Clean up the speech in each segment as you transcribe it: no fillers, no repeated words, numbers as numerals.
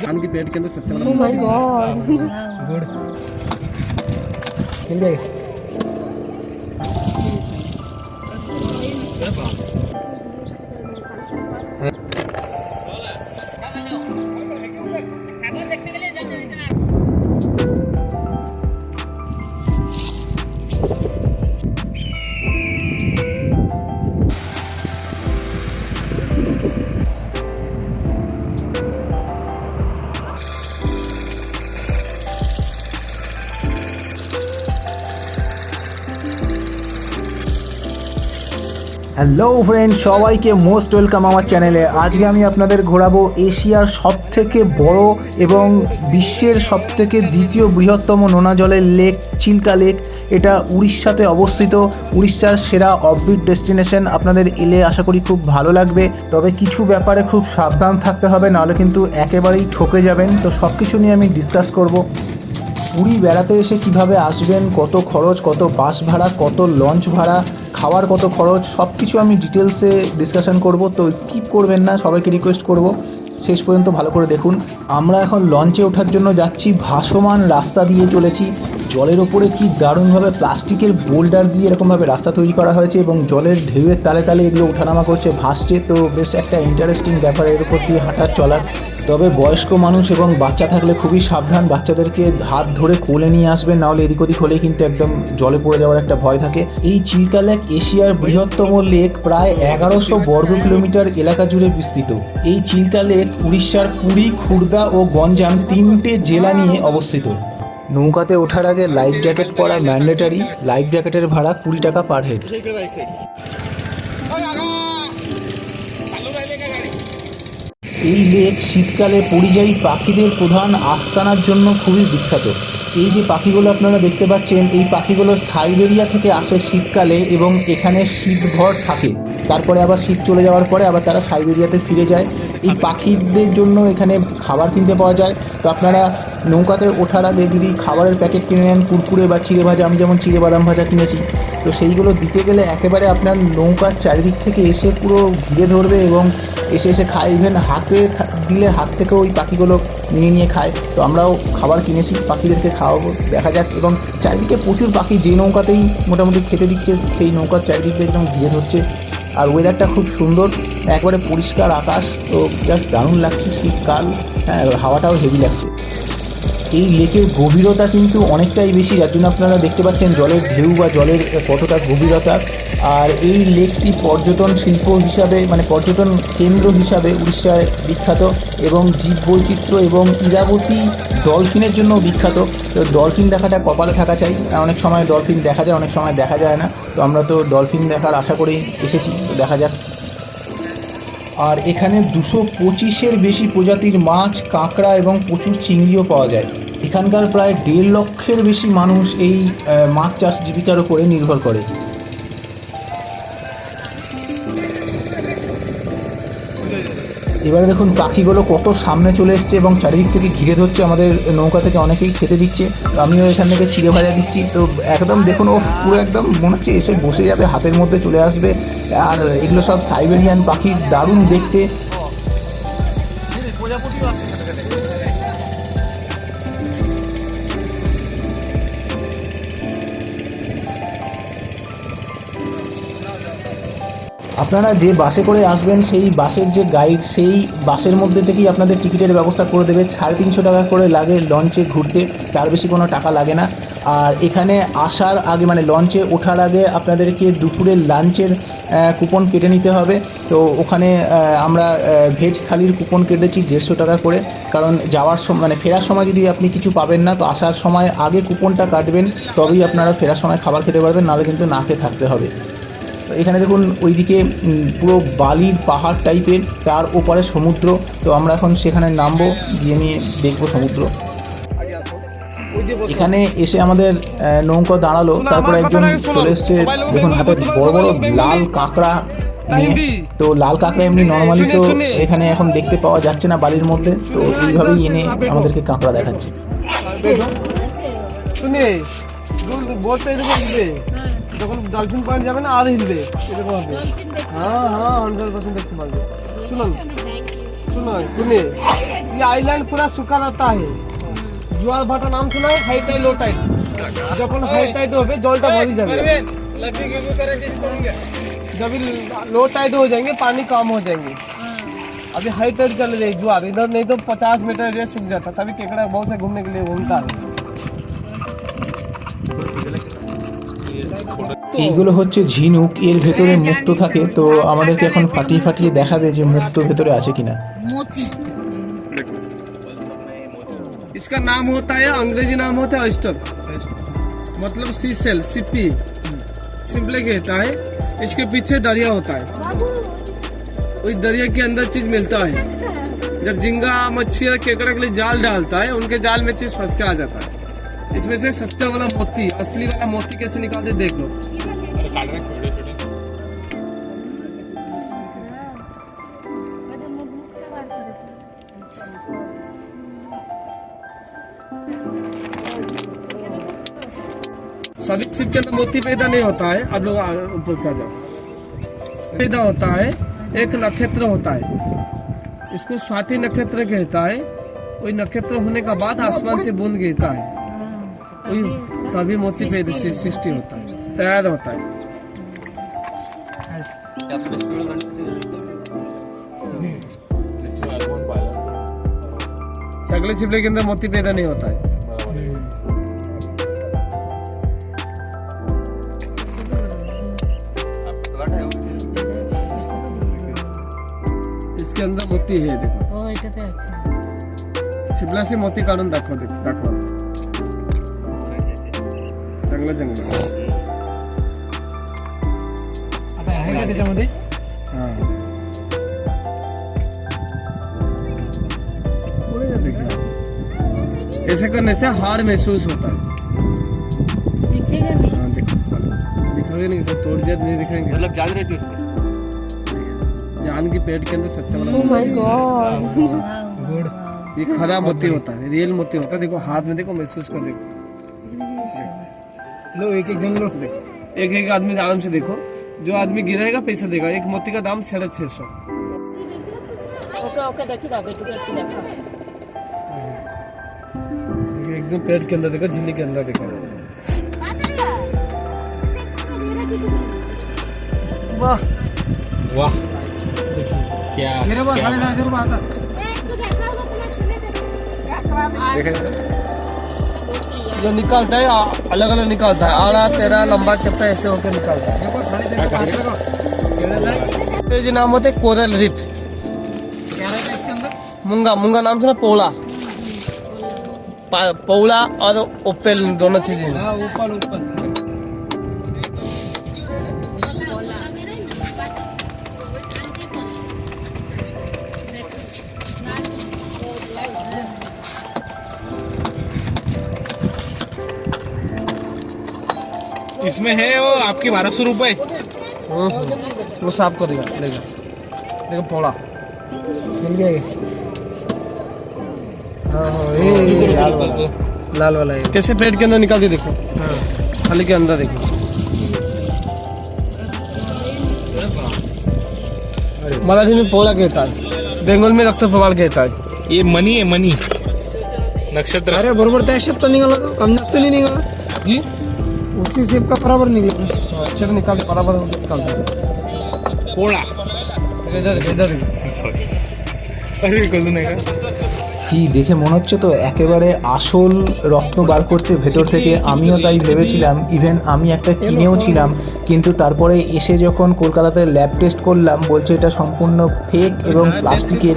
कान की पेट के अंदर सबसे Oh my god. गुड मिल जाएगा। হ্যালো ফ্রেন্ড, সবাইকে মোস্ট ওয়েলকাম আমার চ্যানেলে। আজকে আমি আপনাদের ঘোরাবো এশিয়ার সবথেকে বড় এবং বিশ্বের সবথেকে দ্বিতীয় বৃহত্তম নোনা জলের লেক চিল্কা লেক। এটা উড়িষ্যাতে অবস্থিত, উড়িষ্যার সেরা অফবিট ডেস্টিনেশন। আপনাদের এলে আশা করি খুব ভালো লাগবে, তবে কিছু ব্যাপারে খুব সাবধান থাকতে হবে, নাহলে কিন্তু একেবারেই ঠকে যাবেন। তো সব কিছু নিয়ে আমি ডিসকাস করব। পুরী বেড়াতে এসে কিভাবে আসবেন, কত খরচ, কত বাস ভাড়া, কত লঞ্চ ভাড়া, খাওয়ার কত খরচ, সব কিছু আমি ডিটেলসে ডিসকাশন করব। তো স্কিপ করবেন না, সবাইকে রিকোয়েস্ট করব শেষ পর্যন্ত ভালো করে দেখুন। আমরা এখন লঞ্চে ওঠার জন্য যাচ্ছি, ভাসমান রাস্তা দিয়ে চলেছি। জলের ওপরে কি দারুণভাবে প্লাস্টিকের বোল্ডার দিয়ে এরকমভাবে রাস্তা তৈরি করা হয়েছে এবং জলের ঢেউয়ের তালে তালে এগুলো ওঠানামা করছে, ভাসছে। তো বেশ একটা ইন্টারেস্টিং ব্যাপার এর উপর দিয়ে হাঁটার চলার। তবে বয়স্ক মানুষ এবং বাচ্চা থাকলে খুবই সাবধান, বাচ্চাদেরকে হাত ধরে কোলে নিয়ে আসবেন, নাহলে এদিক ওদিক হলেই কিন্তু একদম জলে পড়ে যাওয়ার একটা ভয় থাকে। এই চিল্কা লেক এশিয়ার বৃহত্তম লেক, প্রায় 1100 বর্গ কিলোমিটার এলাকা জুড়ে বিস্তৃত। এই চিল্কা লেক উড়িষ্যার পুরী, খুর্দা ও গঞ্জাম 3টে জেলা নিয়ে অবস্থিত। নৌকাতে ওঠার আগে লাইফ জ্যাকেট পরা ম্যান্ডেটারি। লাইফ জ্যাকেটের ভাড়া 20 টাকা পার হেড। এই লেক শীতকালে পরিযায়ী পাখিদের প্রধান আস্তানার জন্য খুবই বিখ্যাত। এই যে পাখিগুলো আপনারা দেখতে পাচ্ছেন, এই পাখিগুলো সাইবেরিয়া থেকে আসে শীতকালে এবং এখানে শীতভর থাকে। তারপরে আবার শীত চলে যাওয়ার পরে আবার তারা সাইবেরিয়াতে ফিরে যায়। এই পাখিদের জন্য এখানে খাবার কিনতে পাওয়া যায়। তো আপনারা নৌকাতে ওঠার আগে যদি খাবারের প্যাকেট কিনে নেন, কুরকুরে বা চিড়ে ভাজা, আমি যেমন চিড়ে বাদাম ভাজা কিনেছি, তো সেইগুলো দিতে গেলে একেবারে আপনার নৌকার চারিদিক থেকে এসে পুরো ঘিরে ধরবে এবং এসে এসে খায়। ইভেন হাতে দিলে হাত থেকেও ওই পাখিগুলো নিয়ে নিয়ে খায়। তো আমরাও খাবার কিনেছি, পাখিদেরকে খাওয়াবো, দেখা যাক। এবং চারিদিকে প্রচুর পাখি, যে নৌকাতেই মোটামুটি খেতে দিচ্ছে সেই নৌকার চারিদিক দিয়ে একদম ঘিরে ধরছে। আর ওয়েদারটা খুব সুন্দর, একবারে পরিষ্কার আকাশ, তো জাস্ট দারুণ লাগছে। শীতকাল, হ্যাঁ, হাওয়াটাও হেভি লাগছে। এই লেকের গভীরতা কিন্তু অনেকটাই বেশি, যার জন্য আপনারা দেখতে পাচ্ছেন জলের ঢেউ বা জলের কতটা গভীরতা। আর এই লেকটি পর্যটন শিল্প হিসাবে, মানে পর্যটন কেন্দ্র হিসাবে উড়িষ্যায় বিখ্যাত এবং জীববৈচিত্র্য এবং ইরাবতী ডলফিনের জন্য বিখ্যাত। তো ডলফিন দেখাটা কপালে থাকা চাই, অনেক সময় ডলফিন দেখা যায়, অনেক সময় দেখা যায় না। তো আমরা তো ডলফিন দেখার আশা করেই এসেছি, তো দেখা যাক। আর এখানে 225-এর বেশি প্রজাতির মাছ, কাঁকড়া এবং প্রচুর চিংড়িও পাওয়া যায়। এখানকার প্রায় 1.5 লক্ষের বেশি মানুষ এই মাছ চাষ জীবিকার উপরে নির্ভর করে। এবারে দেখুন পাখিগুলো কত সামনে চলে এসছে এবং চারিদিক থেকে ঘিরে ধরছে। আমাদের নৌকা থেকে অনেকেই খেতে দিচ্ছে, আমিও এখান থেকে চিড়ে ভাজা দিচ্ছি। তো একদম দেখুন, ও পুরো একদম মনে হচ্ছে এসে বসে যাবে, হাতের মধ্যে চলে আসবে। আর এগুলো সব সাইবেরিয়ান পাখি, দারুণ দেখতে। আপনারা যে বাসে করে আসবেন, সেই বাসের যে গাইড, সেই বাসের মধ্যে থেকেই আপনাদের টিকিটের ব্যবস্থা করে দেবে। 350 টাকা করে লাগে লঞ্চে ঘুরতে, তার বেশি কোনো টাকা লাগে না। আর এখানে আসার আগে, মানে লঞ্চে ওঠার আগে আপনাদেরকে দুপুরের লাঞ্চের কুপন কেটে নিতে হবে। তো ওখানে আমরা ভেজ থালির কুপন কেটেছি 150 টাকা করে, কারণ যাওয়ার সময়, মানে ফেরার সময় যদি আপনি কিছু পাবেন না, তো আসার সময় আগে কুপনটা কাটবেন, তবেই আপনারা ফেরার সময় খাবার খেতে পারবেন, নাহলে কিন্তু না খেয়ে থাকতে হবে। এখানে দেখুন ওইদিকে পুরো বালির পাহাড় টাইপের, তার ওপরে সমুদ্র। তো আমরা এখন সেখানে নামবো, গিয়ে নিয়ে দেখবো সমুদ্র। এখানে এসে আমাদের নৌকা দাঁড়ালো, তারপরে একজন চলে এসছে, দেখুন হাতে বড় বড় লাল কাঁকড়া নিয়ে। তো লাল কাঁকড়া এমনি নর্মালি তো এখানে এখন দেখতে পাওয়া যাচ্ছে না বালির মধ্যে, তো এইভাবেই এনে আমাদেরকে কাঁকড়া দেখাচ্ছে। যখন ডলফিন পয়েন্ট যাবে না আর হিলবে, এরকম হবে। হ্যাঁ 100% দেখতে পারবে। চলুন। सुनो सुनिए, ये आइलैंड पूरा सूखा रहता है। জোয়ার ভাটা নাম শোনা है, हाई टाइड लो टाइड। যখন हाई टाइड হবে জলটা ভরে যাবে। जब लो टाइड हो जाएंगे पानी कम हो जाएंगे। अभी हाई टाइड चले जाए जुआर, इधर नहीं तो 50 मीटर एरिया सूख जाता, तभी केकड़ा बहुत से घूमने के लिए घूमता है। এইগুলো হচ্ছে ঝিনুক, এর ভেতরে মুক্তো থাকে। তো আমাদেরকে এখন ফাটিয়ে ফাটিয়ে দেখাবে যে মুক্তো ভেতরে আছে কিনা। इसका नाम होता है, अंग्रेजी नाम होता है ऑयस्टर, मतलब सी सेल, सिप्पी छिपले कहता है। इसके पीछे दरिया होता है, उस दरिया के अंदर चीज मिलता है। जब झींगा मच्छी या केकड़ा के लिए जाल डालता है, उनके जाल में चीज फंस के आ जाता है। इसमें से सच्चा वाला मोती, असली वाला मोती कैसे निकालते देख लो। सभी शिप के अंदर मोती पैदा नहीं होता है। आप लोग ऊपर से आ जाओ। पैदा होता है, एक नक्षत्र होता है, इसको स्वाति नक्षत्र कहता है। वही नक्षत्र होने का बाद आसमान से बूंद गिरता है, वही तभी मोती पैदा सृष्टि होता है, तैयार होता है। सगले छिपले के अंदर मोती पैदा नहीं होता है। इसके अंदर मोती है, देखो। छिपला से मोती काढून दाखव, दाखव चांगलं चांगलं। आता आहे का त्याच्यामध्ये? हाँ, पुढे जा, देखिए ऐसे करने से हार महसूस होता है। दिखेगा नहीं। हाँ, दिखाओगे नहीं, सब तोड़ दिया नहीं दिखाएंगे। मतलब जान रही थी उसको। जान की पेट के अंदर सच्चा वाला Oh my God. गुड। ये खरा मोती होता है, रियल मोती होता है। देखो हाथ में, देखो महसूस कर, देखो लो एक एक जन लो। एक एक आदमी आराम से देखो। जो आदमी गिराएगा पैसा देगा। एक मोती का दाम 650। ओके देखिए बेटू देखिए। देखिए एकदम पेट के अंदर देखो, झिल्ली के अंदर देखो। वाह वाह, क्या मेरे पास 750 रुपये आता। जो निकालता है अलग अलग निकालता है, आड़ा तेरा लंबा चप्पा ऐसे होकर निकालता है। ये नाम होते है कोरल रीफ। क्या रहता है इसके अंदर? मूंगा, मूंगा नाम से ना पोला, पौला और ओपेल दोनों चीजें हैं। हाँ, ऊपर ऊपर। इसमें है वो आपके 1200 रुपए। वो साफ करेगा, लेगा देखो पोला मिल गया ये। हाँ ये लाल वाला है। कैसे पेट के अंदर निकालते देखो। हाँ, थाली के अंदर देखो। मराठी में पोला कहता है, बंगाल में रक्त प्रवाल कहता है। ये मनी है, मनी नक्षत्र। अरे बरोबर त्या शेपचा निघाला तो, कम जास्त नाही निघाला जी उसी शेप का बराबर निघाला। अच्छे से निकाल, बराबर निकालता है। पोळा। इधर इधर सॉरी, अरे कजू नाही का? কি দেখে মনে হচ্ছে তো একেবারে আসল রত্ন বার করছে ভেতর থেকে। আমিও তাই ভেবেছিলাম, ইভেন আমি একটা কিনেও ছিলাম, কিন্তু তারপরে এসে যখন কলকাতাতে ল্যাব টেস্ট করলাম, বলছে এটা সম্পূর্ণ ফেক এবং প্লাস্টিকের।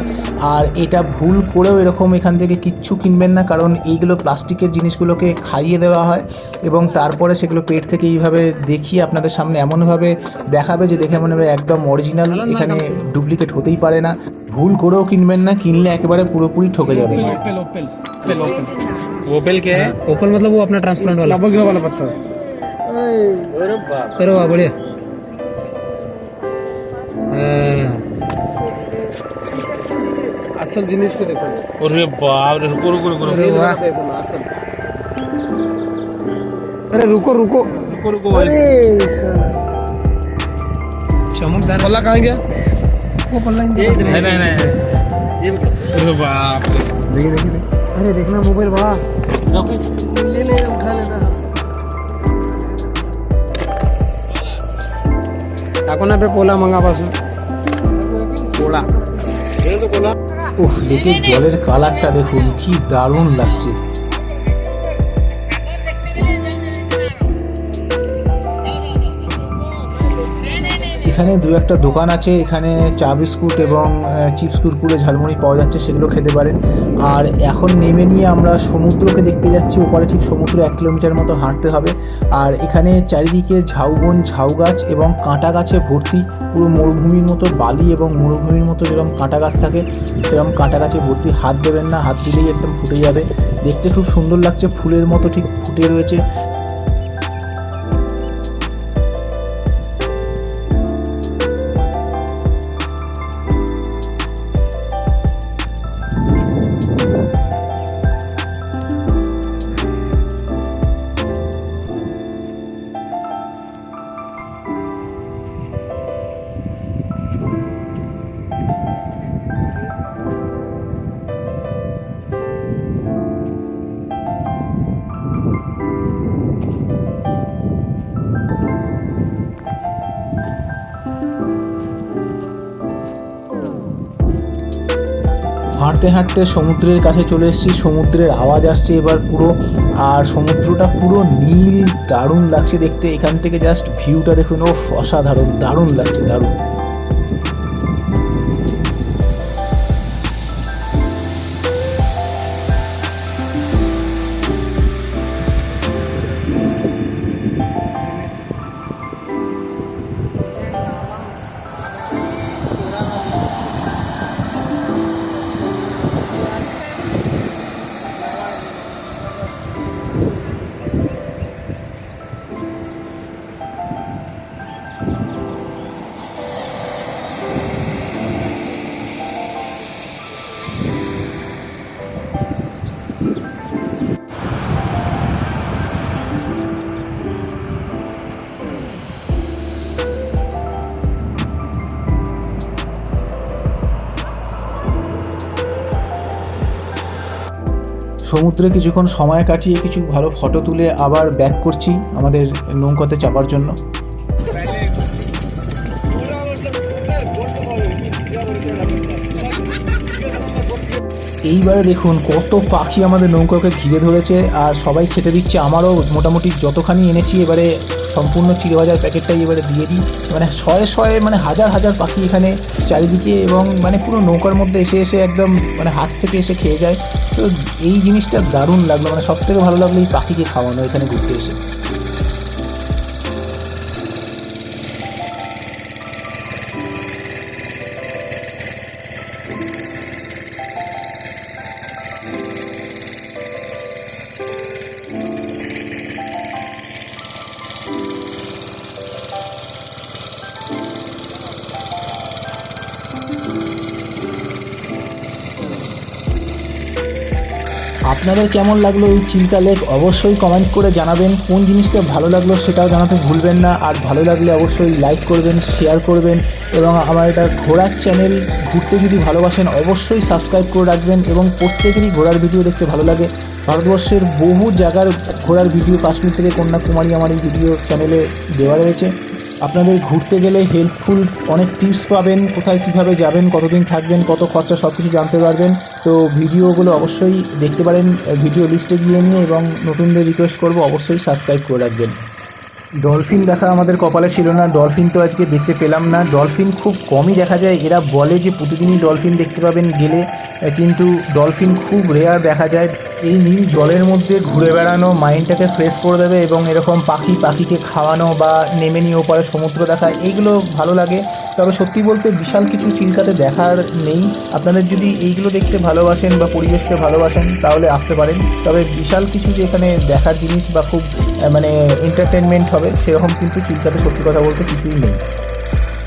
আর এটা ভুল করেও এরকম এখান থেকে কিচ্ছু কিনবেন না, কারণ এইগুলো প্লাস্টিকের জিনিসগুলোকে খাইয়ে দেওয়া হয় এবং তারপরে সেগুলো পেট থেকে এইভাবে দেখিয়ে আপনাদের সামনে এমনভাবে দেখাবে যে দেখে মনে হবে একদম অরিজিনাল, এখানে ডুপ্লিকেট হতেই পারে না। ভুল করেও কিনবেন না, কিনলে একেবারে পুরোপুরি ঠকে যাবেন। Opel Opel Opel Opel Opel क्या है? ओपन मतलब वो अपना ट्रांसप्लांट वाला। लबोगिरा वाला पत्थर। अरे वाह बढ़िया। हाँ, असल जिनिस को देखो। अरे बाप रे, रुको रुको रुको अरे वाह। असल अरे रुको रुको रुको रुको। अरे साला चमकदार। पल्ला कहाँ गया? वो पल्ला नहीं नहीं नहीं, अरे बाप रे देखिए देखिए देखिए। अरे देखना मोबाइल बड़ा ले ले उठा लेना এখন আপনি পোলা মাঙ্গাবাসু পোলা উফ, লেকের জলের কালারটা দেখুন কি দারুণ লাগছে। এখানে দু একটা দোকান আছে, এখানে চা বিস্কুট এবং চিপস কুরকুরে ঝালমুড়ি পাওয়া যাচ্ছে, সেগুলো খেতে পারেন। আর এখন নেমে নিয়ে আমরা সমুদ্রকে দেখতে যাচ্ছি। ওপারে ঠিক সমুদ্র 1 কিলোমিটার মতো হাঁটতে হবে। আর এখানে চারিদিকে ঝাউবন, ঝাউ গাছ এবং কাঁটা গাছে ভর্তি, পুরো মরুভূমির মতো বালি এবং মরুভূমির মতো যেরকম কাঁটা গাছ থাকে সেরকম কাঁটা গাছে ভর্তি। হাত দেবেন না, হাত দিলেই একদম ফুটে যাবে। দেখতে খুব সুন্দর লাগছে, ফুলের মতো ঠিক ফুটে রয়েছে। হাঁটতে হাঁটতে সমুদ্রের কাছে চলে এসেছি। সমুদ্রের আওয়াজ আসছে এবার পুরো, আর সমুদ্রটা পুরো নীল, দারুণ লাগছে দেখতে। এখান থেকে জাস্ট ভিউটা দেখুন, ওফ অসাধারণ, দারুণ লাগছে, দারুণ। সমুদ্রে কিছুক্ষণ সময় কাটিয়ে কিছু ভালো ফটো তুলে আবার ব্যাক করছি আমাদের নৌকাতে চাপার জন্য। এইবারে দেখুন কত পাখি আমাদের নৌকাকে ঘিরে ধরেছে আর সবাই খেতে দিচ্ছে। আমারও মোটামুটি যতখানি এনেছি এবারে সম্পূর্ণ চিড়েভাজার প্যাকেটটাই এবারে দিয়ে দিই। মানে শয়ে শয়ে, মানে হাজার হাজার পাখি এখানে চারিদিকে, এবং মানে পুরো নৌকার মধ্যে এসে এসে একদম মানে হাত থেকে এসে খেয়ে যায়। তো এই জিনিসটা দারুণ লাগলো, মানে সব থেকে ভালো লাগলো এই পাখিকে খাওয়ানো এখানে ঘুরতে এসে। আপনাদের কেমন লাগলো এই চিল্কা লেক অবশ্যই কমেন্ট করে জানাবেন। কোন জিনিসটা ভালো লাগলো সেটাও জানাতে ভুলবেন না। আর ভালো লাগলে অবশ্যই লাইক করবেন, শেয়ার করবেন, এবং আমার এটা ঘোরার চ্যানেল, ঘুরতে যদি ভালোবাসেন অবশ্যই সাবস্ক্রাইব করে রাখবেন। এবং প্রত্যেকেরই ঘোরার ভিডিও দেখতে ভালো লাগে। ভারতবর্ষের বহু জায়গার ঘোরার ভিডিও, কাশ্মীর থেকে কন্যাকুমারী আমার এই ভিডিও চ্যানেলে দেওয়া রয়েছে। আপনাদের ঘুরতে গেলে হেল্পফুল অনেক টিপস পাবেন, কোথায় কীভাবে যাবেন, কতদিন থাকবেন, কত খরচা, সব কিছু জানতে পারবেন। তো ভিডিওগুলো অবশ্যই দেখতে পারেন ভিডিও লিস্টে গিয়ে নিয়ে, এবং নতুনদের রিকোয়েস্ট করব অবশ্যই সাবস্ক্রাইব করে রাখবেন। ডলফিন দেখা আমাদের কপালে ছিল না, ডলফিন তো আজকে দেখতে পেলাম না। ডলফিন খুব কমই দেখা যায়। এরা বলে যে প্রতিদিনই ডলফিন দেখতে পাবেন গেলে, কিন্তু ডলফিন খুব রেয়ার দেখা যায়। এই নীল জলের মধ্যে ঘুরে বেড়ানো মাইন্ডটাকে ফ্রেশ করে দেবে, এবং এরকম পাখিকে খাওয়ানো বা নেমে নিয়ে ওপারে সমুদ্র দেখা, এইগুলো ভালো লাগে। তবে সত্যি বলতে বিশাল কিছু চিল্কাতে দেখার নেই। আপনাদের যদি এইগুলো দেখতে ভালোবাসেন বা পরিবেশকে ভালোবাসেন তাহলে আসতে পারেন। তবে বিশাল কিছু যে এখানে দেখার জিনিস বা খুব মানে এন্টারটেনমেন্ট হবে সেরকম কিন্তু চিল্কাতে সত্যি কথা বলতে কিছুই নেই।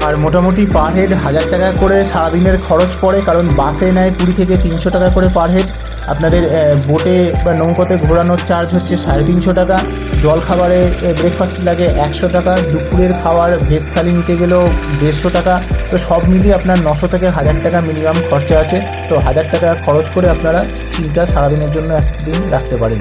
আর মোটামুটি পার হেড 1000 টাকা করে সারাদিনের খরচ পড়ে, কারণ বাসে নেয় পুরী থেকে 300 টাকা করে পার হেড। আপনাদের বোটে বা নৌকোতে ঘোরানোর চার্জ হচ্ছে 350 টাকা। জল খাবারে ব্রেকফাস্ট লাগে 100 টাকা। দুপুরের খাওয়ার ভেজ থালি নিতে গেলেও 150 টাকা। তো সব মিলিয়ে আপনার 900 থেকে 1000 টাকা মিনিমাম খরচা আছে। তো 1000 টাকা খরচ করে আপনারা চিন্তা সারাদিনের জন্য একদিন রাখতে পারেন।